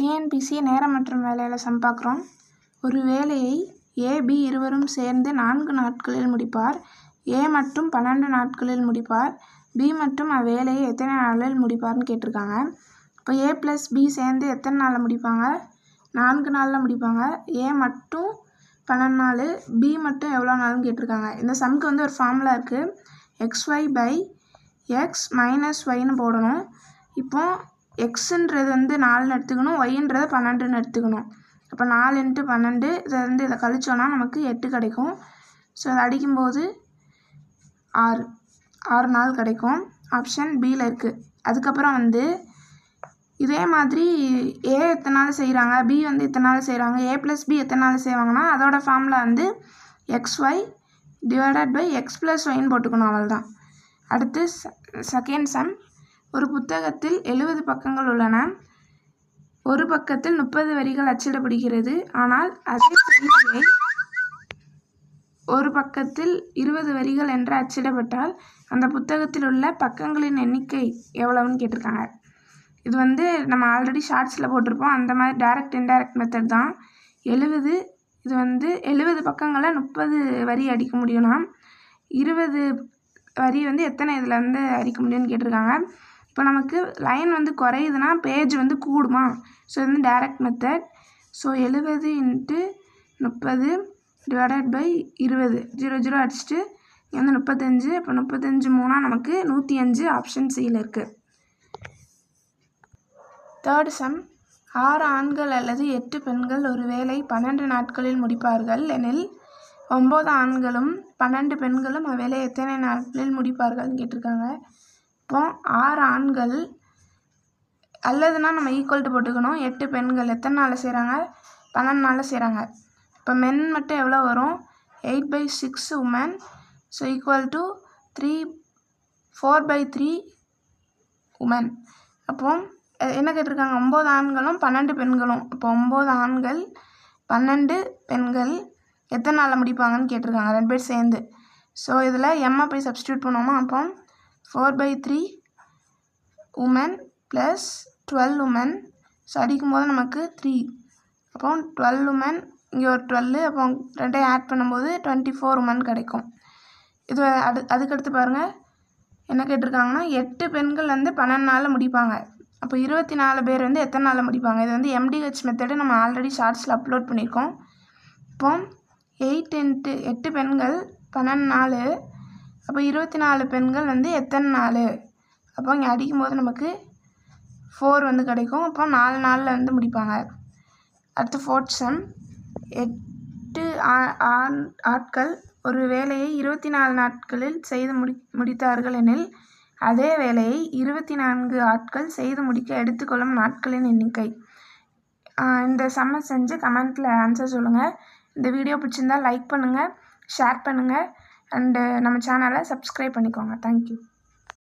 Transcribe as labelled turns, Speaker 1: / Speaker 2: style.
Speaker 1: TNPSC நேரம் மற்றும் வேலையில் சம் பார்க்குறோம். ஒரு வேலையை ஏ பி இருவரும் சேர்ந்து 4 நாட்களில் முடிப்பார். ஏ மட்டும் 12 நாட்களில் முடிப்பார். பி மட்டும் அவ்வேலையை எத்தனை நாளில் முடிப்பார்னு கேட்டிருக்காங்க. இப்போ ஏ ப்ளஸ் பி சேர்ந்து எத்தனை நாளில் முடிப்பாங்க? 4 நாளில் முடிப்பாங்க. ஏ மட்டும் 12 நாள், பி மட்டும் எவ்வளோ நாள்னு கேட்டிருக்காங்க. இந்த சம்க்கு வந்து ஒரு ஃபார்முலா இருக்குது. xy பை எக்ஸ் மைனஸ் ஒய்னு போடணும். இப்போ எக்ஸுன்றது வந்து 4ன்னு எடுத்துக்கணும், ஒய்ன்றது 12ன்னு எடுத்துக்கணும். அப்போ 4 × 12 இதை கழிச்சோன்னா நமக்கு 8 கிடைக்கும். ஸோ அதை அடிக்கும்போது 6 நாள் கிடைக்கும். ஆப்ஷன் பியில் இருக்குது. அதுக்கப்புறம் வந்து இதே மாதிரி ஏ எத்தனை நாள் செய்கிறாங்க, பி வந்து எத்தனை நாள் செய்கிறாங்க, ஏ ப்ளஸ் பி எத்தனை நாள் செய்வாங்கன்னா அதோட ஃபார்முலா வந்து xy divided by x plus ஒய்ன்னு போட்டுக்கணும், அவ்வளோதான். அடுத்து செகண்ட் சம். ஒரு புத்தகத்தில் 70 பக்கங்கள் உள்ளன. ஒரு பக்கத்தில் 30 வரிகள் அச்சிடப்படுகிறது. ஆனால் அதே செய்தியை ஒரு பக்கத்தில் 20 வரிகள் என்று அச்சிடப்பட்டால் அந்த புத்தகத்தில் உள்ள பக்கங்களின் எண்ணிக்கை எவ்வளவுன்னு கேட்டிருக்காங்க. இது வந்து நம்ம ஆல்ரெடி ஷார்ட்ஸில் போட்டிருப்போம். அந்த மாதிரி டைரக்ட் இன்டைரக்ட் மெத்தட் தான். 70 இது வந்து 70 பக்கங்களை 30 வரி அடிக்க முடியும்னா 20 வரி வந்து எத்தனை இதில் வந்து அடிக்க முடியும்னு கேட்டிருக்காங்க. இப்போ நமக்கு லைன் வந்து குறையுதுன்னா பேஜ் வந்து கூடுமா? ஸோ இது வந்து direct method. So 70 × 30 divided by 20 0 0 அடிச்சுட்டு இங்கே வந்து 35. இப்போ 35 3 நமக்கு 105. ஆப்ஷன் சியில் இருக்குது. Third sum. 6 ஆண்கள் அல்லது 8 பெண்கள் ஒரு வேலை 12 நாட்களில் முடிப்பார்கள் எனில் 9 ஆண்களும் 12 பெண்களும் அவ்வேலையை எத்தனை நாட்களில் முடிப்பார்கள்னு கேட்டிருக்காங்க. இப்போ 6 ஆண்கள் அல்லதுனா நம்ம ஈக்குவல் டு போட்டுக்கணும். 8 பெண்கள் எத்தனை நாளில் செய்கிறாங்க? 12 நாளில் செய்கிறாங்க. இப்போ மென் மட்டும் எவ்வளோ வரும்? 8/6 woman. So equal to 4/3 woman. அப்போ என்ன கேட்டிருக்காங்க? 9 ஆண்களும் 12 பெண்களும். இப்போ 9 ஆண்கள் 12 பெண்கள் எத்தனை நாளில் முடிப்பாங்கன்னு கேட்டிருக்காங்க, 2 பேர் சேர்ந்து. ஸோ இதில் எம்மை போய் சப்ஸ்டியூட் பண்ணுவோமா? அப்போ 4/3 உமன் ப்ளஸ் 12 உமன். ஸோ அடிக்கும்போது நமக்கு 3. அப்போ 12 உமன், இங்கே ஒரு 12, அப்போ 2 ஆட் பண்ணும்போது 24 உமன் கிடைக்கும். இது அதுக்கடுத்து பாருங்கள் என்ன கேட்டிருக்காங்கன்னா 8 பெண்கள் வந்து 12 நாளில் முடிப்பாங்க. அப்போ 24 பேர் வந்து எத்தனை நாளில் முடிப்பாங்க? இது வந்து எம்டிஹெச் மெத்தடு நம்ம ஆல்ரெடி ஷார்ட்ஸில் அப்லோட் பண்ணியிருக்கோம். இப்போ 8 × 8 பெண்கள் 12 நாள். அப்போ 24 பெண்கள் வந்து எத்தனை நாள்? அப்போ இங்கே அடிக்கும்போது நமக்கு 4 வந்து கிடைக்கும். அப்போ 4 நாளில் வந்து முடிப்பாங்க. அடுத்து ஃபோர்த் சம். 8 ஆட்கள் ஒரு வேலையை 24 நாட்களில் செய்து முடித்தார்கள் எனில் அதே வேலையை 24 ஆட்கள் செய்து முடிக்க எடுத்துக்கொள்ளும் நாட்களின் எண்ணிக்கை. இந்த சம்மை செஞ்சு கமெண்ட்டில் ஆன்சர் சொல்லுங்கள். இந்த வீடியோ பிடிச்சிருந்தால் லைக் பண்ணுங்கள், ஷேர் பண்ணுங்கள், அண்டு நம்ம சேனலை சப்ஸ்கிரைப் பண்ணிக்கோங்க. தேங்க்யூ.